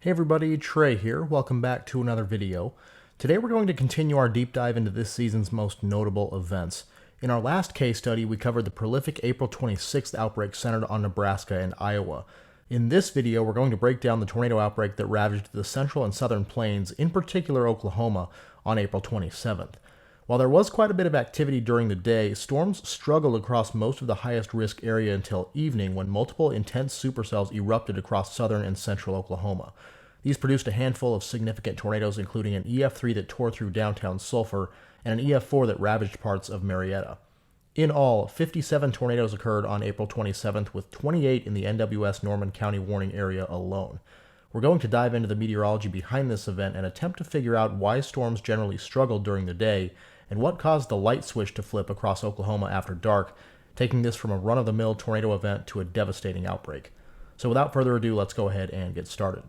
Hey everybody, Trey here. Welcome back to another video. Today we're going to continue our deep dive into this season's most notable events. In our last case study, we covered the prolific April 26th outbreak centered on Nebraska and Iowa. In this video, we're going to break down the tornado outbreak that ravaged the central and southern plains, in particular Oklahoma, on April 27th. While there was quite a bit of activity during the day, storms struggled across most of the highest risk area until evening when multiple intense supercells erupted across southern and central Oklahoma. These produced a handful of significant tornadoes, including an EF3 that tore through downtown Sulphur and an EF4 that ravaged parts of Marietta. In all, 57 tornadoes occurred on April 27th, with 28 in the NWS Norman County warning area alone. We're going to dive into the meteorology behind this event and attempt to figure out why storms generally struggled during the day and what caused the light switch to flip across Oklahoma after dark, taking this from a run-of-the-mill tornado event to a devastating outbreak. So without further ado, let's go ahead and get started.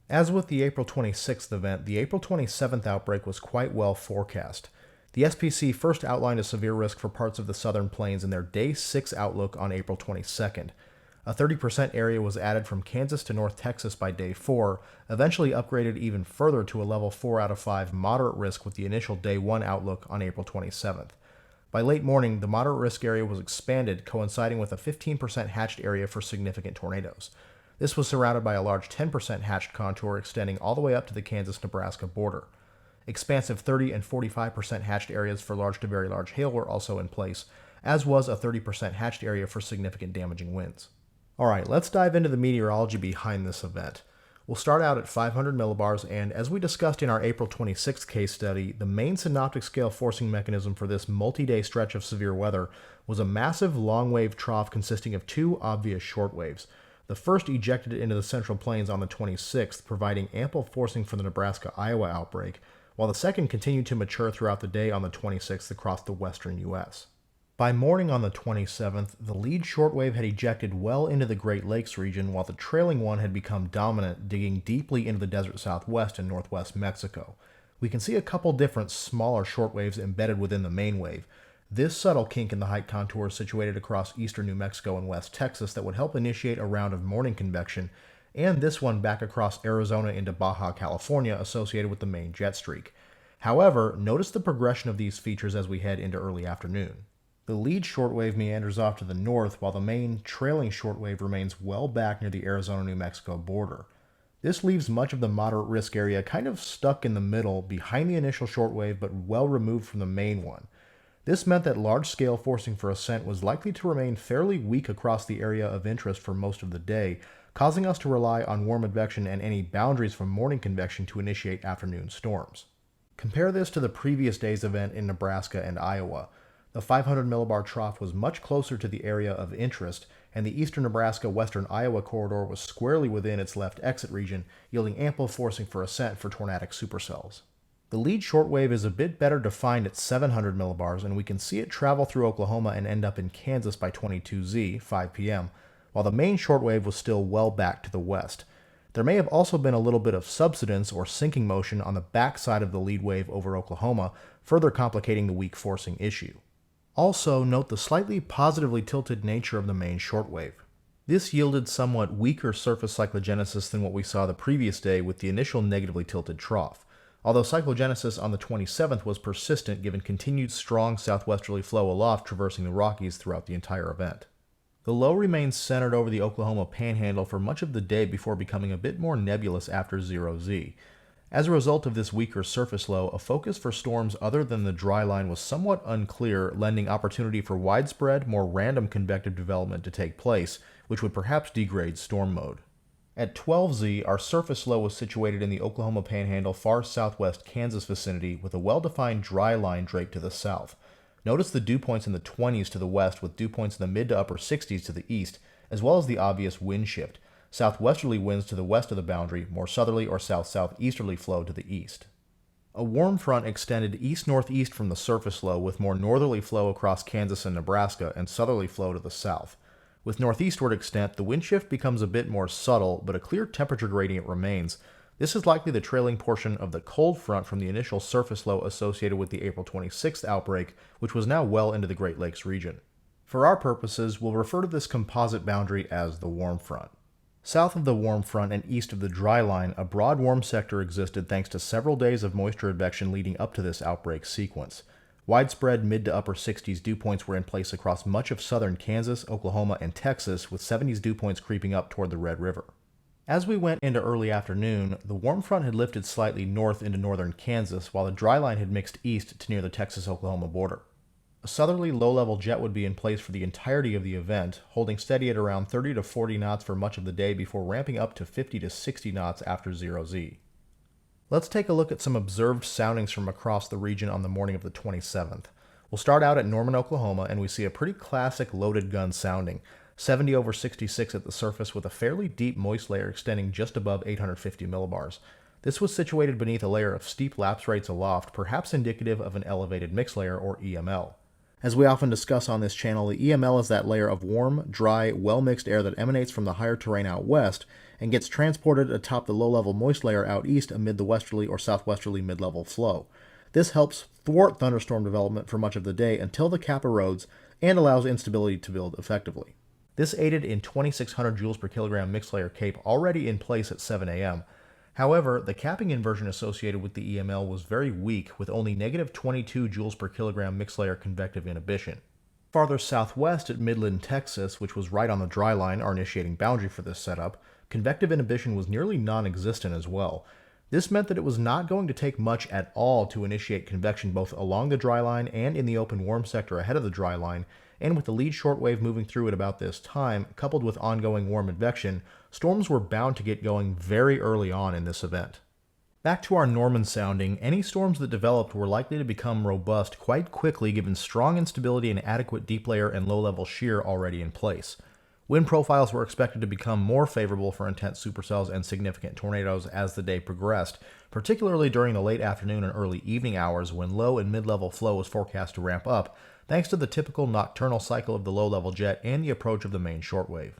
As with the April 26th event, the April 27th outbreak was quite well forecast. The SPC first outlined a severe risk for parts of the southern plains in their Day 6 outlook on April 22nd. A 30% area was added from Kansas to North Texas by Day 4, eventually upgraded even further to a level 4 out of 5 moderate risk with the initial Day 1 outlook on April 27th. By late morning, the moderate risk area was expanded, coinciding with a 15% hatched area for significant tornadoes. This was surrounded by a large 10% hatched contour extending all the way up to the Kansas-Nebraska border. Expansive 30 and 45% hatched areas for large to very large hail were also in place, as was a 30% hatched area for significant damaging winds. Alright, let's dive into the meteorology behind this event. We'll start out at 500 millibars, and as we discussed in our April 26th case study, the main synoptic scale forcing mechanism for this multi-day stretch of severe weather was a massive long-wave trough consisting of two obvious short waves. The first ejected into the central plains on the 26th, providing ample forcing for the Nebraska-Iowa outbreak, while the second continued to mature throughout the day on the 26th across the western U.S. By morning on the 27th, the lead shortwave had ejected well into the Great Lakes region, while the trailing one had become dominant, digging deeply into the desert southwest and northwest Mexico. We can see a couple different smaller shortwaves embedded within the main wave. This subtle kink in the height contour is situated across eastern New Mexico and West Texas that would help initiate a round of morning convection, and this one back across Arizona into Baja California associated with the main jet streak. However, notice the progression of these features as we head into early afternoon. The lead shortwave meanders off to the north, while the main trailing shortwave remains well back near the Arizona-New Mexico border. This leaves much of the moderate risk area kind of stuck in the middle, behind the initial shortwave but well removed from the main one. This meant that large-scale forcing for ascent was likely to remain fairly weak across the area of interest for most of the day, causing us to rely on warm advection and any boundaries from morning convection to initiate afternoon storms. Compare this to the previous day's event in Nebraska and Iowa. The 500 millibar trough was much closer to the area of interest, and the eastern Nebraska-western Iowa corridor was squarely within its left exit region, yielding ample forcing for ascent for tornadic supercells. The lead shortwave is a bit better defined at 700 millibars, and we can see it travel through Oklahoma and end up in Kansas by 22Z, 5 p.m., while the main shortwave was still well back to the west. There may have also been a little bit of subsidence or sinking motion on the backside of the lead wave over Oklahoma, further complicating the weak forcing issue. Also, note the slightly positively tilted nature of the main shortwave. This yielded somewhat weaker surface cyclogenesis than what we saw the previous day with the initial negatively tilted trough, although cyclogenesis on the 27th was persistent given continued strong southwesterly flow aloft traversing the Rockies throughout the entire event. The low remained centered over the Oklahoma panhandle for much of the day before becoming a bit more nebulous after 0Z. As a result of this weaker surface low, a focus for storms other than the dry line was somewhat unclear, lending opportunity for widespread, more random convective development to take place, which would perhaps degrade storm mode. At 12Z, our surface low was situated in the Oklahoma Panhandle far southwest Kansas vicinity with a well-defined dry line draped to the south. Notice the dew points in the 20s to the west with dew points in the mid to upper 60s to the east, as well as the obvious wind shift. Southwesterly winds to the west of the boundary, more southerly or south-southeasterly flow to the east. A warm front extended east-northeast from the surface low with more northerly flow across Kansas and Nebraska and southerly flow to the south. With northeastward extent, the wind shift becomes a bit more subtle, but a clear temperature gradient remains. This is likely the trailing portion of the cold front from the initial surface low associated with the April 26th outbreak, which was now well into the Great Lakes region. For our purposes, we'll refer to this composite boundary as the warm front. South of the warm front and east of the dry line, a broad warm sector existed thanks to several days of moisture advection leading up to this outbreak sequence. Widespread mid to upper 60s dew points were in place across much of southern Kansas, Oklahoma, and Texas, with 70s dew points creeping up toward the Red River. As we went into early afternoon, the warm front had lifted slightly north into northern Kansas, while the dry line had mixed east to near the Texas-Oklahoma border. A southerly low-level jet would be in place for the entirety of the event, holding steady at around 30 to 40 knots for much of the day before ramping up to 50 to 60 knots after 0Z. Let's take a look at some observed soundings from across the region on the morning of the 27th. We'll start out at Norman, Oklahoma, and we see a pretty classic loaded gun sounding, 70 over 66 at the surface with a fairly deep moist layer extending just above 850 millibars. This was situated beneath a layer of steep lapse rates aloft, perhaps indicative of an elevated mix layer or EML. As we often discuss on this channel, the EML is that layer of warm, dry, well-mixed air that emanates from the higher terrain out west and gets transported atop the low-level moist layer out east amid the westerly or southwesterly mid-level flow. This helps thwart thunderstorm development for much of the day until the cap erodes and allows instability to build effectively. This aided in 2600 joules per kilogram mixed layer CAPE already in place at 7 a.m. However, the capping inversion associated with the EML was very weak, with only negative 22 joules per kilogram mixed layer convective inhibition. Farther southwest at Midland, Texas, which was right on the dry line, our initiating boundary for this setup, convective inhibition was nearly non-existent as well. This meant that it was not going to take much at all to initiate convection both along the dry line and in the open warm sector ahead of the dry line, and with the lead shortwave moving through at about this time, coupled with ongoing warm advection, storms were bound to get going very early on in this event. Back to our Norman sounding, any storms that developed were likely to become robust quite quickly given strong instability and adequate deep layer and low-level shear already in place. Wind profiles were expected to become more favorable for intense supercells and significant tornadoes as the day progressed, particularly during the late afternoon and early evening hours when low and mid-level flow was forecast to ramp up, thanks to the typical nocturnal cycle of the low-level jet and the approach of the main shortwave.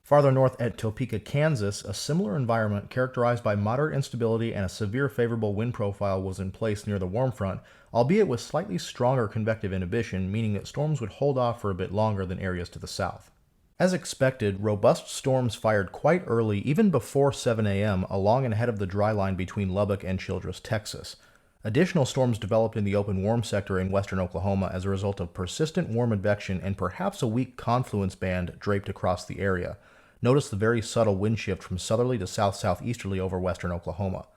Farther north at Topeka, Kansas, a similar environment characterized by moderate instability and a severe favorable wind profile was in place near the warm front, albeit with slightly stronger convective inhibition, meaning that storms would hold off for a bit longer than areas to the south. As expected, robust storms fired quite early, even before 7 a.m., along and ahead of the dry line between Lubbock and Childress, Texas. Additional storms developed in the open warm sector in western Oklahoma as a result of persistent warm advection and perhaps a weak confluence band draped across the area. Notice the very subtle wind shift from southerly to south-southeasterly over western Oklahoma.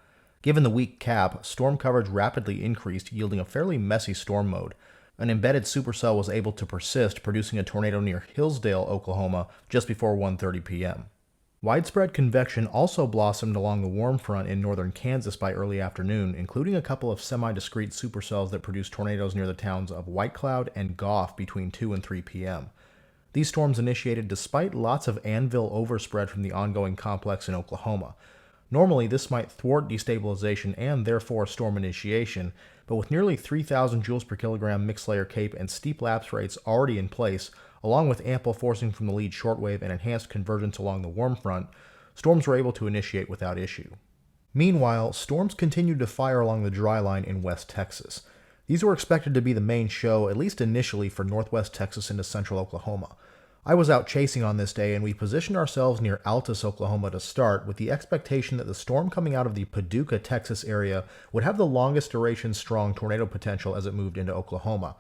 Given the weak cap, storm coverage rapidly increased, yielding a fairly messy storm mode. An embedded supercell was able to persist, producing a tornado near Hillsdale, Oklahoma, just before 1:30 p.m. Widespread convection also blossomed along the warm front in northern Kansas by early afternoon, including a couple of semi-discrete supercells that produced tornadoes near the towns of White Cloud and Goff between 2 and 3 p.m. These storms initiated despite lots of anvil overspread from the ongoing complex in Oklahoma. Normally, this might thwart destabilization and therefore storm initiation, but with nearly 3,000 joules per kilogram mixed layer CAPE and steep lapse rates already in place, along with ample forcing from the lead shortwave and enhanced convergence along the warm front, storms were able to initiate without issue. Meanwhile, storms continued to fire along the dry line in West Texas. These were expected to be the main show, at least initially, for northwest Texas into central Oklahoma. I was out chasing on this day, and we positioned ourselves near Altus, Oklahoma to start, with the expectation that the storm coming out of the Paducah, Texas area would have the longest duration strong tornado potential as it moved into Oklahoma.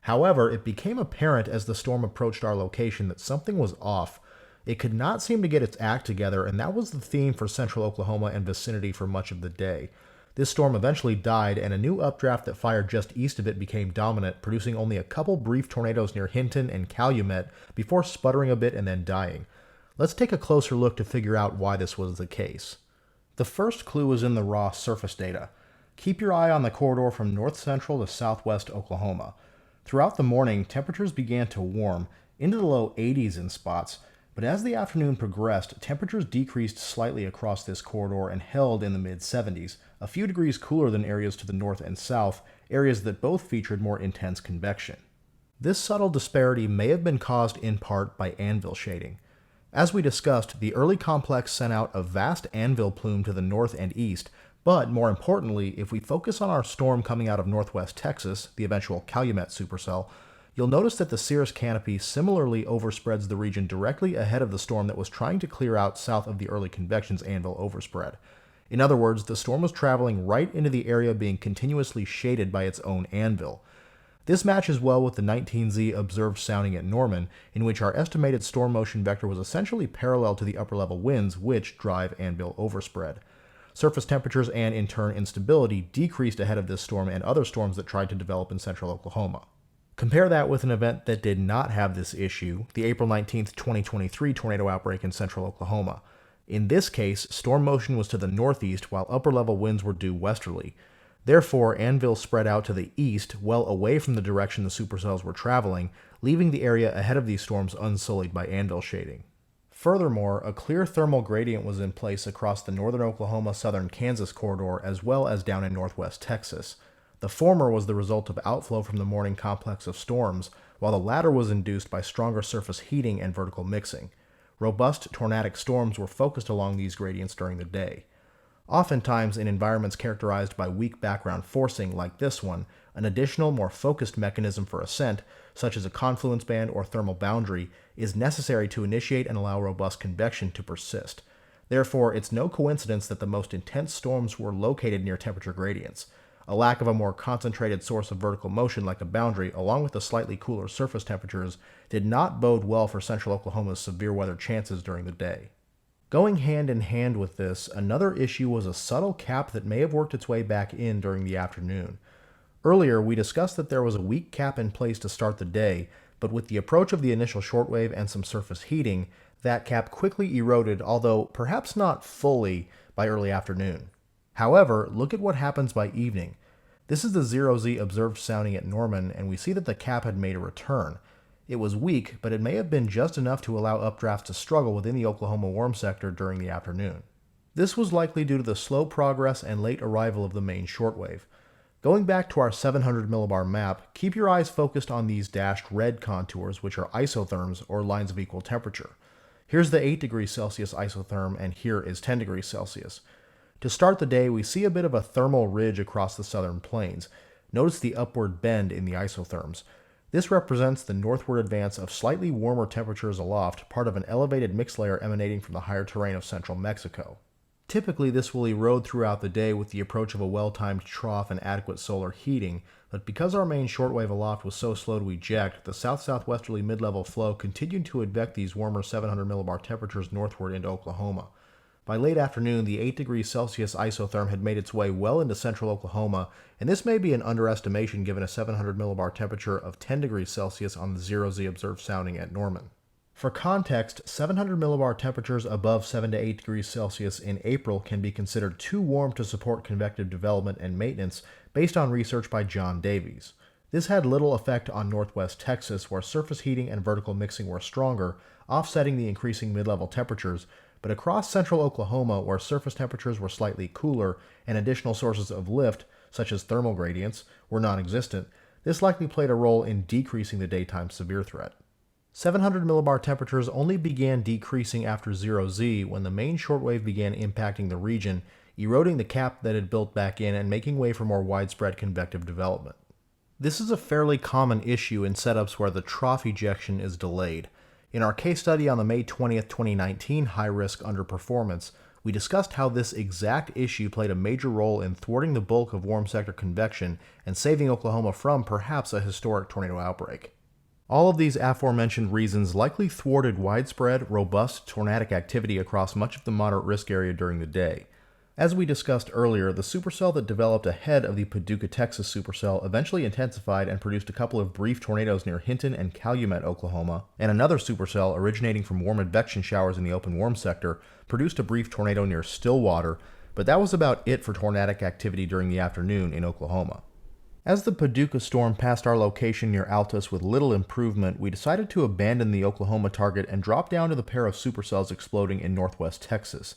However, it became apparent as the storm approached our location that something was off. It could not seem to get its act together, and that was the theme for central Oklahoma and vicinity for much of the day. This storm eventually died, and a new updraft that fired just east of it became dominant, producing only a couple brief tornadoes near Hinton and Calumet before sputtering a bit and then dying. Let's take a closer look to figure out why this was the case. The first clue is in the raw surface data. Keep your eye on the corridor from north central to southwest Oklahoma. Throughout the morning, temperatures began to warm, into the low 80s in spots, but as the afternoon progressed, temperatures decreased slightly across this corridor and held in the mid-70s, a few degrees cooler than areas to the north and south, areas that both featured more intense convection. This subtle disparity may have been caused in part by anvil shading. As we discussed, the early complex sent out a vast anvil plume to the north and east, but more importantly, if we focus on our storm coming out of northwest Texas, the eventual Calumet supercell, You'll notice that the cirrus canopy similarly overspreads the region directly ahead of the storm that was trying to clear out south of the early convection's anvil overspread. In other words, the storm was traveling right into the area being continuously shaded by its own anvil. This matches well with the 19Z observed sounding at Norman, in which our estimated storm motion vector was essentially parallel to the upper-level winds which drive anvil overspread. Surface temperatures and, in turn, instability decreased ahead of this storm and other storms that tried to develop in central Oklahoma. Compare that with an event that did not have this issue, the April 19, 2023 tornado outbreak in central Oklahoma. In this case, storm motion was to the northeast while upper-level winds were due westerly. Therefore, anvil spread out to the east, well away from the direction the supercells were traveling, leaving the area ahead of these storms unsullied by anvil shading. Furthermore, a clear thermal gradient was in place across the northern Oklahoma-southern Kansas corridor as well as down in northwest Texas. The former was the result of outflow from the morning complex of storms, while the latter was induced by stronger surface heating and vertical mixing. Robust tornadic storms were focused along these gradients during the day. Oftentimes, in environments characterized by weak background forcing like this one, an additional, more focused mechanism for ascent, such as a confluence band or thermal boundary, is necessary to initiate and allow robust convection to persist. Therefore, it's no coincidence that the most intense storms were located near temperature gradients. A lack of a more concentrated source of vertical motion like a boundary, along with the slightly cooler surface temperatures, did not bode well for central Oklahoma's severe weather chances during the day. Going hand in hand with this, another issue was a subtle cap that may have worked its way back in during the afternoon. Earlier, we discussed that there was a weak cap in place to start the day, but with the approach of the initial shortwave and some surface heating, that cap quickly eroded, although perhaps not fully, by early afternoon. However, look at what happens by evening. This is the 0Z observed sounding at Norman, and we see that the cap had made a return. It was weak, but it may have been just enough to allow updrafts to struggle within the Oklahoma warm sector during the afternoon. This was likely due to the slow progress and late arrival of the main shortwave. Going back to our 700 millibar map, keep your eyes focused on these dashed red contours, which are isotherms, or lines of equal temperature. Here's the 8 degrees Celsius isotherm, and here is 10 degrees Celsius. To start the day, we see a bit of a thermal ridge across the southern plains. Notice the upward bend in the isotherms. This represents the northward advance of slightly warmer temperatures aloft, part of an elevated mixed layer emanating from the higher terrain of central Mexico. Typically, this will erode throughout the day with the approach of a well-timed trough and adequate solar heating, but because our main shortwave aloft was so slow to eject, the south-southwesterly mid-level flow continued to advect these warmer 700 millibar temperatures northward into Oklahoma. By late afternoon, the 8 degrees Celsius isotherm had made its way well into central Oklahoma, and this may be an underestimation given a 700 millibar temperature of 10 degrees Celsius on the 0Z observed sounding at Norman. For context, 700 millibar temperatures above 7 to 8 degrees Celsius in April can be considered too warm to support convective development and maintenance based on research by John Davies. This had little effect on northwest Texas, where surface heating and vertical mixing were stronger, offsetting the increasing mid-level temperatures, but across central Oklahoma, where surface temperatures were slightly cooler and additional sources of lift, such as thermal gradients, were non-existent, this likely played a role in decreasing the daytime severe threat. 700 millibar temperatures only began decreasing after 0Z when the main shortwave began impacting the region, eroding the cap that had built back in and making way for more widespread convective development. This is a fairly common issue in setups where the trough ejection is delayed. In our case study on the May 20th, 2019 high-risk underperformance, we discussed how this exact issue played a major role in thwarting the bulk of warm sector convection and saving Oklahoma from perhaps a historic tornado outbreak. All of these aforementioned reasons likely thwarted widespread, robust tornadic activity across much of the moderate risk area during the day. As we discussed earlier, the supercell that developed ahead of the Paducah, Texas supercell eventually intensified and produced a couple of brief tornadoes near Hinton and Calumet, Oklahoma, and another supercell originating from warm advection showers in the open warm sector produced a brief tornado near Stillwater, but that was about it for tornadic activity during the afternoon in Oklahoma. As the Paducah storm passed our location near Altus with little improvement, we decided to abandon the Oklahoma target and drop down to the pair of supercells exploding in northwest Texas.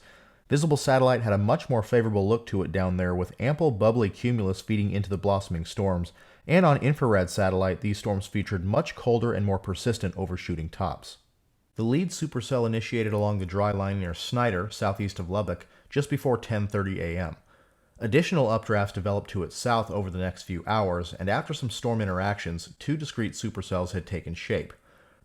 Visible satellite had a much more favorable look to it down there, with ample bubbly cumulus feeding into the blossoming storms, and on infrared satellite these storms featured much colder and more persistent overshooting tops. The lead supercell initiated along the dry line near Snyder, southeast of Lubbock, just before 10:30 a.m. Additional updrafts developed to its south over the next few hours, and after some storm interactions, two discrete supercells had taken shape.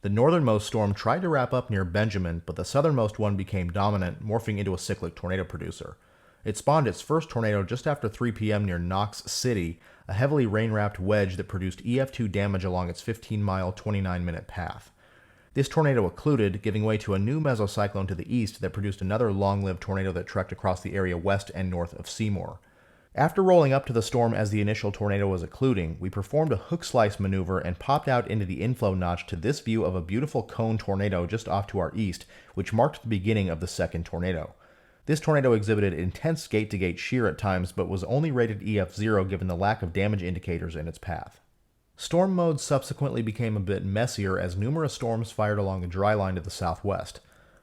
The northernmost storm tried to wrap up near Benjamin, but the southernmost one became dominant, morphing into a cyclic tornado producer. It spawned its first tornado just after 3 p.m. near Knox City, a heavily rain-wrapped wedge that produced EF2 damage along its 15-mile, 29-minute path. This tornado occluded, giving way to a new mesocyclone to the east that produced another long-lived tornado that trekked across the area west and north of Seymour. After rolling up to the storm as the initial tornado was occluding, we performed a hook slice maneuver and popped out into the inflow notch to this view of a beautiful cone tornado just off to our east, which marked the beginning of the second tornado. This tornado exhibited intense gate-to-gate shear at times, but was only rated EF0 given the lack of damage indicators in its path. Storm mode subsequently became a bit messier as numerous storms fired along the dry line to the southwest.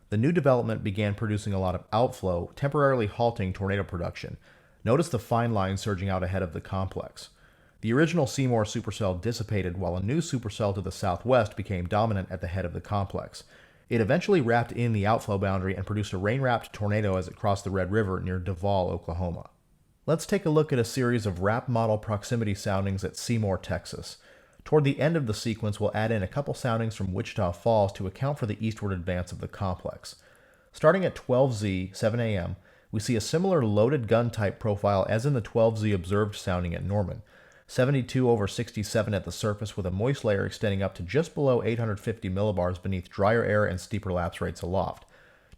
The new development began producing a lot of outflow, temporarily halting tornado production. Notice the fine line surging out ahead of the complex. The original Seymour supercell dissipated while a new supercell to the southwest became dominant at the head of the complex. It eventually wrapped in the outflow boundary and produced a rain-wrapped tornado as it crossed the Red River near Duvall, Oklahoma. Let's take a look at a series of RAP model proximity soundings at Seymour, Texas. Toward the end of the sequence, we'll add in a couple soundings from Wichita Falls to account for the eastward advance of the complex. Starting at 12Z, 7 a.m., we see a similar loaded gun type profile as in the 12Z observed sounding at Norman. 72/67 at the surface with a moist layer extending up to just below 850 millibars beneath drier air and steeper lapse rates aloft.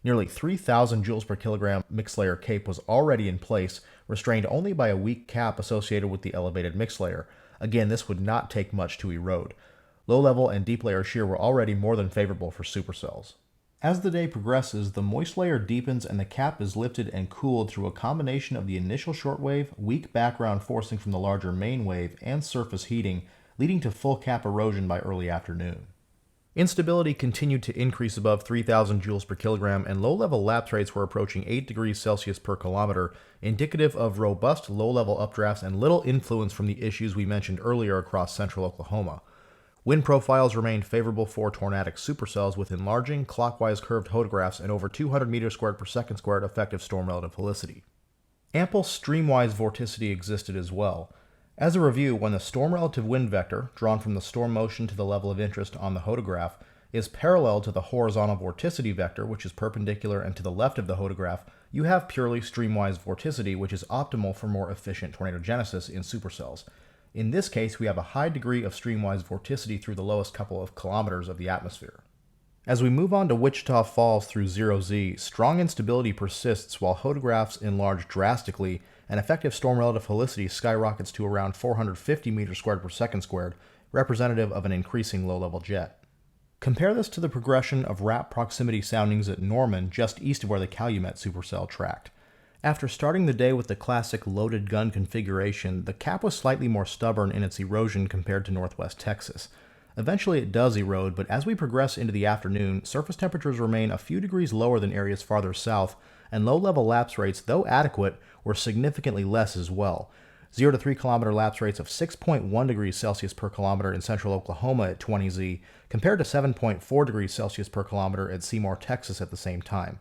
Nearly 3,000 joules per kilogram mixed layer CAPE was already in place, restrained only by a weak cap associated with the elevated mixed layer. Again, this would not take much to erode. Low level and deep layer shear were already more than favorable for supercells. As the day progresses, the moist layer deepens and the cap is lifted and cooled through a combination of the initial shortwave, weak background forcing from the larger main wave, and surface heating, leading to full cap erosion by early afternoon. Instability continued to increase above 3,000 joules per kilogram, and low-level lapse rates were approaching 8 degrees Celsius per kilometer, indicative of robust low-level updrafts and little influence from the issues we mentioned earlier across central Oklahoma. Wind profiles remained favorable for tornadic supercells with enlarging, clockwise curved hodographs and over 200 meters squared per second squared effective storm relative helicity. Ample streamwise vorticity existed as well. As a review, when the storm relative wind vector, drawn from the storm motion to the level of interest on the hodograph, is parallel to the horizontal vorticity vector, which is perpendicular and to the left of the hodograph, you have purely streamwise vorticity, which is optimal for more efficient tornadogenesis in supercells. In this case, we have a high degree of streamwise vorticity through the lowest couple of kilometers of the atmosphere. As we move on to Wichita Falls through 0Z, strong instability persists while hodographs enlarge drastically and effective storm relative helicity skyrockets to around 450 meters squared per second squared, representative of an increasing low-level jet. Compare this to the progression of RAP proximity soundings at Norman, just east of where the Calumet supercell tracked. After starting the day with the classic loaded gun configuration, the cap was slightly more stubborn in its erosion compared to northwest Texas. Eventually it does erode, but as we progress into the afternoon, surface temperatures remain a few degrees lower than areas farther south, and low-level lapse rates, though adequate, were significantly less as well. 0 to 3 kilometer lapse rates of 6.1 degrees Celsius per kilometer in central Oklahoma at 20Z, compared to 7.4 degrees Celsius per kilometer at Seymour, Texas at the same time.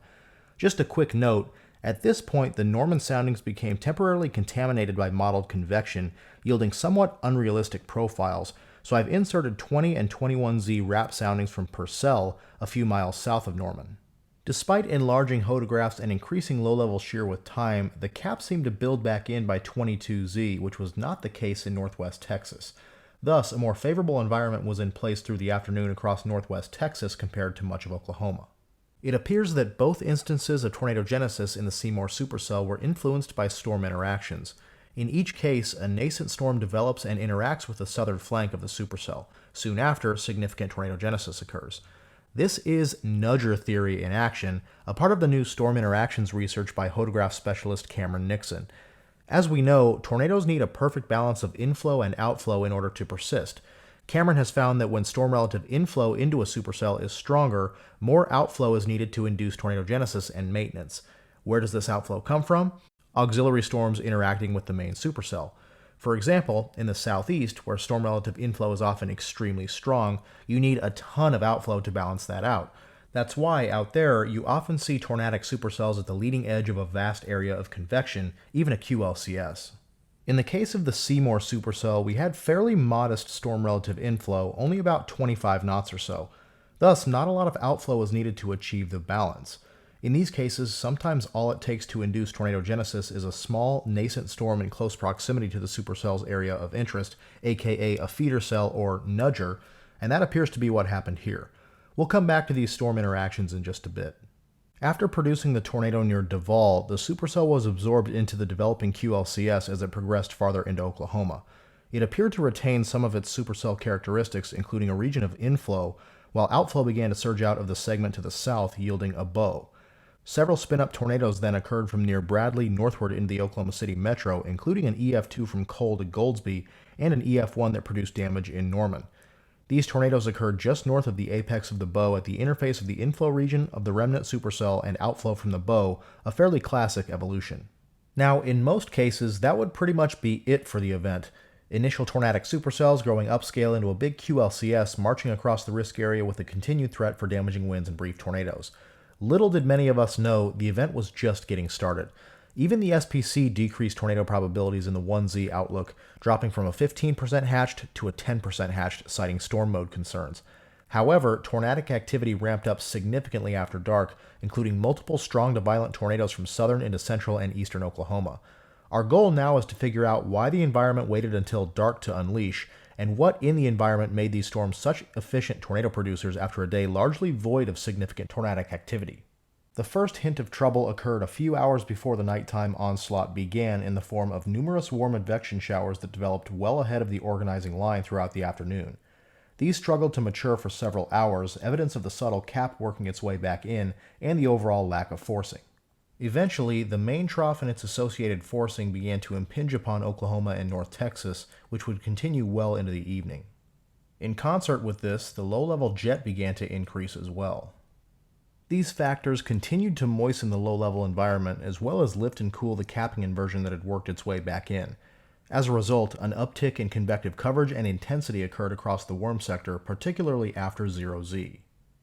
Just a quick note, at this point the Norman soundings became temporarily contaminated by mottled convection, yielding somewhat unrealistic profiles, so I've inserted 20 and 21Z RAP soundings from Purcell, a few miles south of Norman. Despite enlarging hodographs and increasing low-level shear with time, the cap seemed to build back in by 22Z, which was not the case in northwest Texas. Thus, a more favorable environment was in place through the afternoon across northwest Texas compared to much of Oklahoma. It appears that both instances of tornadogenesis in the Seymour supercell were influenced by storm interactions. In each case, a nascent storm develops and interacts with the southern flank of the supercell. Soon after, significant tornadogenesis occurs. This is nudger theory in action, a part of the new storm interactions research by hodograph specialist Cameron Nixon. As we know, tornadoes need a perfect balance of inflow and outflow in order to persist. Cameron has found that when storm relative inflow into a supercell is stronger, more outflow is needed to induce tornadogenesis and maintenance. Where does this outflow come from? Auxiliary storms interacting with the main supercell. For example, in the southeast, where storm relative inflow is often extremely strong, you need a ton of outflow to balance that out. That's why, out there, you often see tornadic supercells at the leading edge of a vast area of convection, even a QLCS. In the case of the Seymour supercell, we had fairly modest storm relative inflow, only about 25 knots or so. Thus, not a lot of outflow is needed to achieve the balance. In these cases, sometimes all it takes to induce tornadogenesis is a small, nascent storm in close proximity to the supercell's area of interest, aka a feeder cell or nudger, and that appears to be what happened here. We'll come back to these storm interactions in just a bit. After producing the tornado near Duval, the supercell was absorbed into the developing QLCS as it progressed farther into Oklahoma. It appeared to retain some of its supercell characteristics, including a region of inflow, while outflow began to surge out of the segment to the south, yielding a bow. Several spin-up tornadoes then occurred from near Bradley northward into the Oklahoma City metro, including an EF2 from Cole to Goldsby and an EF1 that produced damage in Norman. These tornadoes occurred just north of the apex of the bow at the interface of the inflow region of the remnant supercell and outflow from the bow, a fairly classic evolution. Now, in most cases, that would pretty much be it for the event. Initial tornadic supercells growing upscale into a big QLCS marching across the risk area with a continued threat for damaging winds and brief tornadoes. Little did many of us know, the event was just getting started. Even the SPC decreased tornado probabilities in the 1Z outlook, dropping from a 15% hatched to a 10% hatched, citing storm mode concerns. However, tornadic activity ramped up significantly after dark, including multiple strong to violent tornadoes from southern into central and eastern Oklahoma. Our goal now is to figure out why the environment waited until dark to unleash, and what in the environment made these storms such efficient tornado producers after a day largely void of significant tornadic activity. The first hint of trouble occurred a few hours before the nighttime onslaught began in the form of numerous warm advection showers that developed well ahead of the organizing line throughout the afternoon. These struggled to mature for several hours, evidence of the subtle cap working its way back in, and the overall lack of forcing. Eventually, the main trough and its associated forcing began to impinge upon Oklahoma and North Texas, which would continue well into the evening. In concert with this, the low-level jet began to increase as well. These factors continued to moisten the low-level environment as well as lift and cool the capping inversion that had worked its way back in. As a result, an uptick in convective coverage and intensity occurred across the warm sector, particularly after 0Z.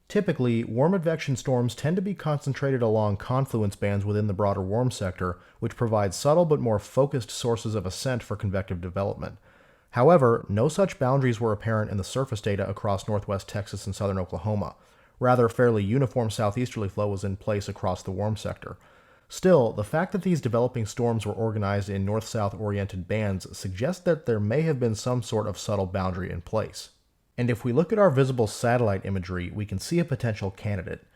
Typically, warm advection storms tend to be concentrated along confluence bands within the broader warm sector, which provides subtle but more focused sources of ascent for convective development. However, no such boundaries were apparent in the surface data across northwest Texas and southern Oklahoma. Rather, fairly uniform southeasterly flow was in place across the warm sector. Still, the fact that these developing storms were organized in north-south oriented bands suggests that there may have been some sort of subtle boundary in place. And if we look at our visible satellite imagery, we can see a potential candidate.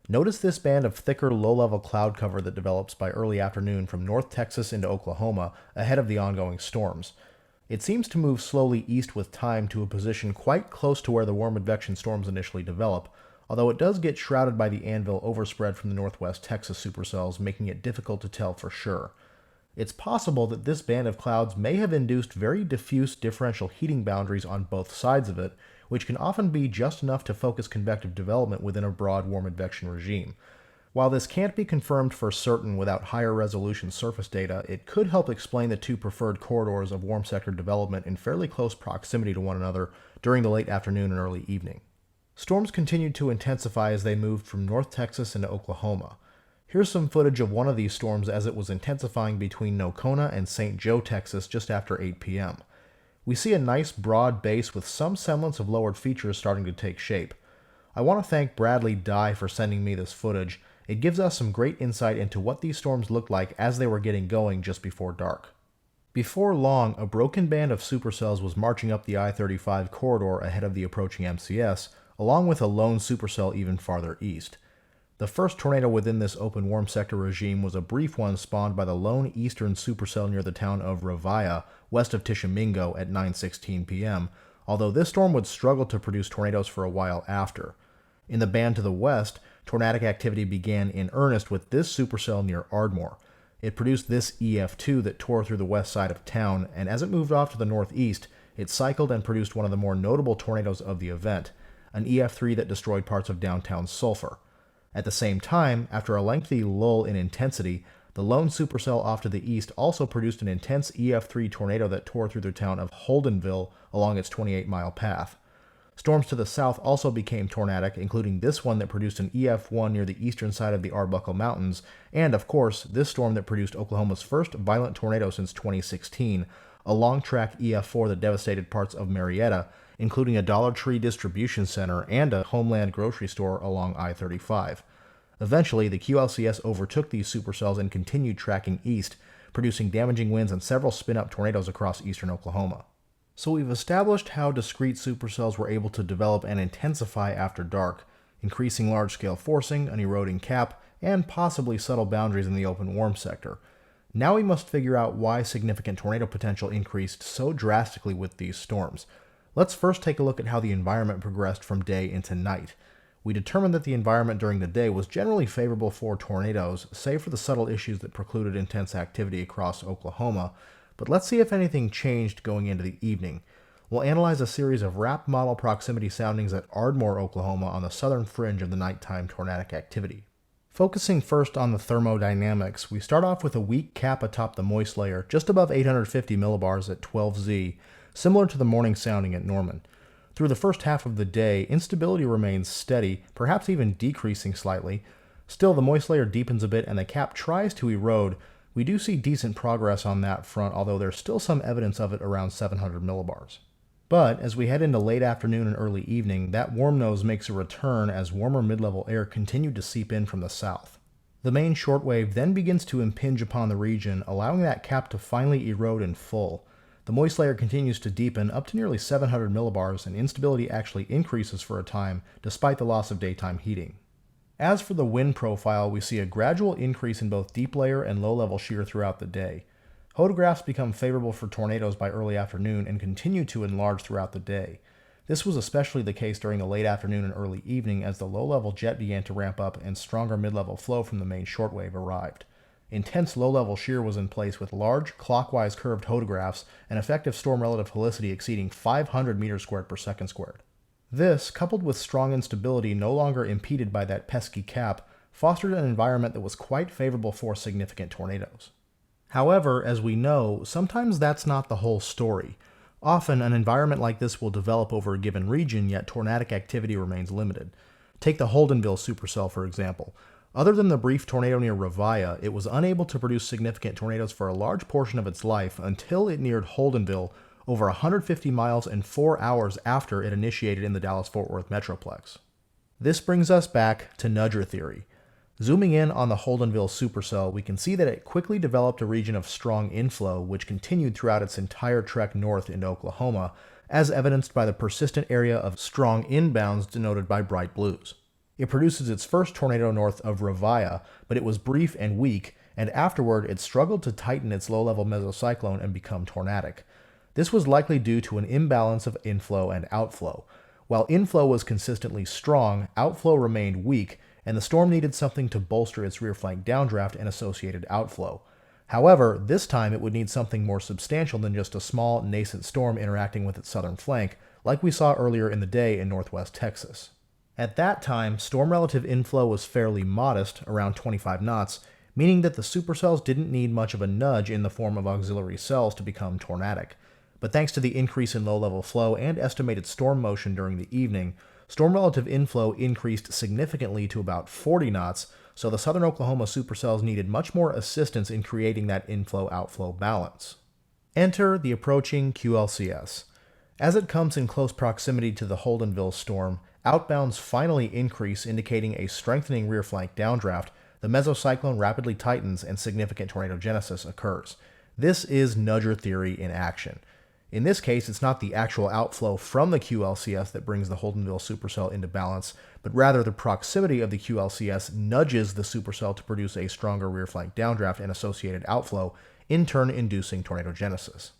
Notice this band of thicker low-level cloud cover that develops by early afternoon from North Texas into Oklahoma ahead of the ongoing storms. It seems to move slowly east with time to a position quite close to where the warm advection storms initially develop, although it does get shrouded by the anvil overspread from the northwest Texas supercells, making it difficult to tell for sure. It's possible that this band of clouds may have induced very diffuse differential heating boundaries on both sides of it, which can often be just enough to focus convective development within a broad warm advection regime. While this can't be confirmed for certain without higher resolution surface data, it could help explain the two preferred corridors of warm sector development in fairly close proximity to one another during the late afternoon and early evening. Storms continued to intensify as they moved from North Texas into Oklahoma. Here's some footage of one of these storms as it was intensifying between Nocona and St. Joe, Texas just after 8 p.m. We see a nice broad base with some semblance of lowered features starting to take shape. I want to thank Bradley Dye for sending me this footage. It gives us some great insight into what these storms looked like as they were getting going just before dark. Before long, a broken band of supercells was marching up the I-35 corridor ahead of the approaching MCS, along with a lone supercell even farther east. The first tornado within this open warm sector regime was a brief one spawned by the lone eastern supercell near the town of Ravaya, west of Tishomingo at 9:16 p.m., although this storm would struggle to produce tornadoes for a while after. In the band to the west, tornadic activity began in earnest with this supercell near Ardmore. It produced this EF2 that tore through the west side of town, and as it moved off to the northeast, it cycled and produced one of the more notable tornadoes of the event, an EF3 that destroyed parts of downtown Sulphur. At the same time, after a lengthy lull in intensity, the lone supercell off to the east also produced an intense EF3 tornado that tore through the town of Holdenville along its 28-mile path. Storms to the south also became tornadic, including this one that produced an EF1 near the eastern side of the Arbuckle Mountains, and, of course, this storm that produced Oklahoma's first violent tornado since 2016, a long-track EF4 that devastated parts of Marietta, including a Dollar Tree distribution center and a Homeland grocery store along I-35. Eventually, the QLCS overtook these supercells and continued tracking east, producing damaging winds and several spin-up tornadoes across eastern Oklahoma. So we've established how discrete supercells were able to develop and intensify after dark, increasing large-scale forcing, an eroding cap, and possibly subtle boundaries in the open warm sector. Now we must figure out why significant tornado potential increased so drastically with these storms. Let's first take a look at how the environment progressed from day into night. We determined that the environment during the day was generally favorable for tornadoes, save for the subtle issues that precluded intense activity across Oklahoma, but let's see if anything changed going into the evening. We'll analyze a series of RAP model proximity soundings at Ardmore, Oklahoma on the southern fringe of the nighttime tornadic activity. Focusing first on the thermodynamics, we start off with a weak cap atop the moist layer, just above 850 millibars at 12Z, similar to the morning sounding at Norman. Through the first half of the day, instability remains steady, perhaps even decreasing slightly. Still, the moist layer deepens a bit and the cap tries to erode. We do see decent progress on that front, although there's still some evidence of it around 700 millibars. But as we head into late afternoon and early evening, that warm nose makes a return as warmer mid-level air continued to seep in from the south. The main shortwave then begins to impinge upon the region, allowing that cap to finally erode in full. The moist layer continues to deepen up to nearly 700 millibars, and instability actually increases for a time, despite the loss of daytime heating. As for the wind profile, we see a gradual increase in both deep layer and low-level shear throughout the day. Photographs become favorable for tornadoes by early afternoon and continue to enlarge throughout the day. This was especially the case during the late afternoon and early evening as the low-level jet began to ramp up and stronger mid-level flow from the main shortwave arrived. Intense low-level shear was in place with large, clockwise curved photographs and effective storm relative helicity exceeding 500 meters squared per second squared. This, coupled with strong instability no longer impeded by that pesky cap, fostered an environment that was quite favorable for significant tornadoes. However, as we know, sometimes that's not the whole story. Often, an environment like this will develop over a given region, yet tornadic activity remains limited. Take the Holdenville supercell, for example. Other than the brief tornado near Ravia, it was unable to produce significant tornadoes for a large portion of its life until it neared Holdenville over 150 miles and 4 hours after it initiated in the Dallas-Fort Worth Metroplex. This brings us back to nudger theory. Zooming in on the Holdenville supercell, we can see that it quickly developed a region of strong inflow, which continued throughout its entire trek north into Oklahoma, as evidenced by the persistent area of strong inbounds denoted by bright blues. It produces its first tornado north of Ravia, but it was brief and weak, and afterward it struggled to tighten its low-level mesocyclone and become tornadic. This was likely due to an imbalance of inflow and outflow. While inflow was consistently strong, outflow remained weak, and the storm needed something to bolster its rear flank downdraft and associated outflow. However, this time it would need something more substantial than just a small, nascent storm interacting with its southern flank, like we saw earlier in the day in northwest Texas. At that time, storm relative inflow was fairly modest, around 25 knots, meaning that the supercells didn't need much of a nudge in the form of auxiliary cells to become tornadic. But thanks to the increase in low-level flow and estimated storm motion during the evening, storm relative inflow increased significantly to about 40 knots, so the southern Oklahoma supercells needed much more assistance in creating that inflow-outflow balance. Enter the approaching QLCS. As it comes in close proximity to the Holdenville storm, outbounds finally increase, indicating a strengthening rear flank downdraft. The mesocyclone rapidly tightens and significant tornadogenesis occurs. This is nudger theory in action. In this case, it's not the actual outflow from the QLCS that brings the Holdenville supercell into balance, but rather the proximity of the QLCS nudges the supercell to produce a stronger rear flank downdraft and associated outflow, in turn inducing tornadogenesis.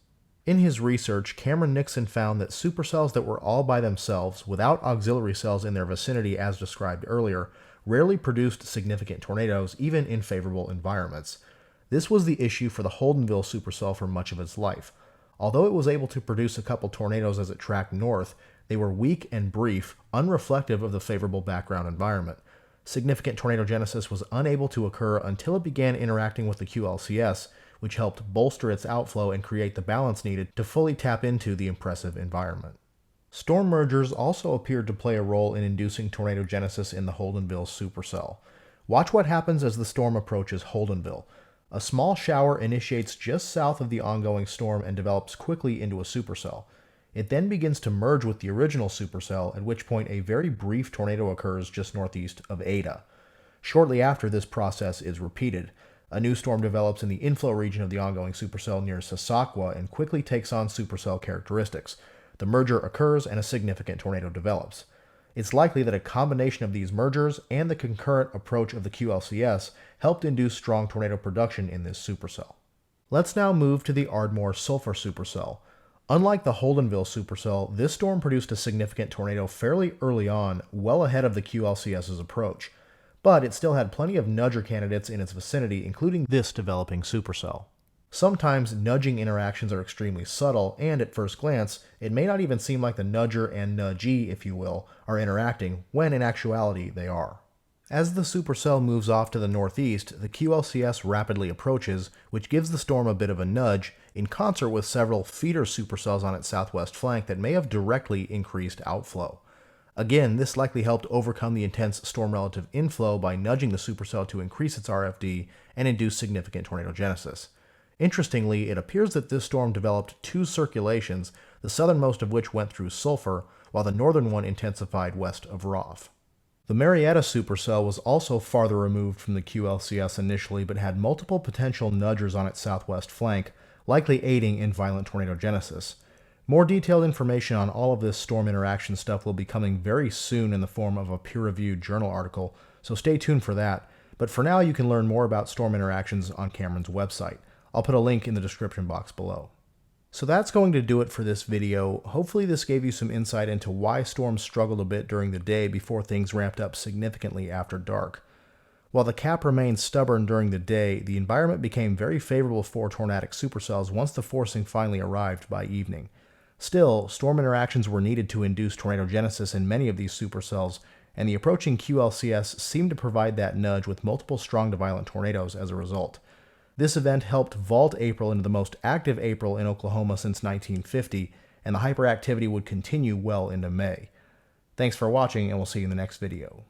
In his research, Cameron Nixon found that supercells that were all by themselves, without auxiliary cells in their vicinity as described earlier, rarely produced significant tornadoes, even in favorable environments. This was the issue for the Holdenville supercell for much of its life. Although it was able to produce a couple tornadoes as it tracked north, they were weak and brief, unreflective of the favorable background environment. Significant tornadogenesis was unable to occur until it began interacting with the QLCS, which helped bolster its outflow and create the balance needed to fully tap into the impressive environment. Storm mergers also appeared to play a role in inducing tornadogenesis in the Holdenville supercell. Watch what happens as the storm approaches Holdenville. A small shower initiates just south of the ongoing storm and develops quickly into a supercell. It then begins to merge with the original supercell, at which point a very brief tornado occurs just northeast of Ada. Shortly after, this process is repeated. A new storm develops in the inflow region of the ongoing supercell near Sasakwa and quickly takes on supercell characteristics. The merger occurs and a significant tornado develops. It's likely that a combination of these mergers and the concurrent approach of the QLCS helped induce strong tornado production in this supercell. Let's now move to the Ardmore Sulphur supercell. Unlike the Holdenville supercell, this storm produced a significant tornado fairly early on, well ahead of the QLCS's approach. But it still had plenty of nudger candidates in its vicinity, including this developing supercell. Sometimes nudging interactions are extremely subtle, and at first glance, it may not even seem like the nudger and nudgee, if you will, are interacting, when in actuality they are. As the supercell moves off to the northeast, the QLCS rapidly approaches, which gives the storm a bit of a nudge, in concert with several feeder supercells on its southwest flank that may have directly increased outflow. Again, this likely helped overcome the intense storm relative inflow by nudging the supercell to increase its RFD and induce significant tornadogenesis. Interestingly, it appears that this storm developed two circulations, the southernmost of which went through Sulphur, while the northern one intensified west of Roth. The Marietta supercell was also farther removed from the QLCS initially, but had multiple potential nudgers on its southwest flank, likely aiding in violent tornadogenesis. More detailed information on all of this storm interaction stuff will be coming very soon in the form of a peer-reviewed journal article, so stay tuned for that. But for now, you can learn more about storm interactions on Cameron's website. I'll put a link in the description box below. So that's going to do it for this video. Hopefully this gave you some insight into why storms struggled a bit during the day before things ramped up significantly after dark. While the cap remained stubborn during the day, the environment became very favorable for tornadic supercells once the forcing finally arrived by evening. Still, storm interactions were needed to induce tornadogenesis in many of these supercells, and the approaching QLCS seemed to provide that nudge with multiple strong to violent tornadoes as a result. This event helped vault April into the most active April in Oklahoma since 1950, and the hyperactivity would continue well into May. Thanks for watching, and we'll see you in the next video.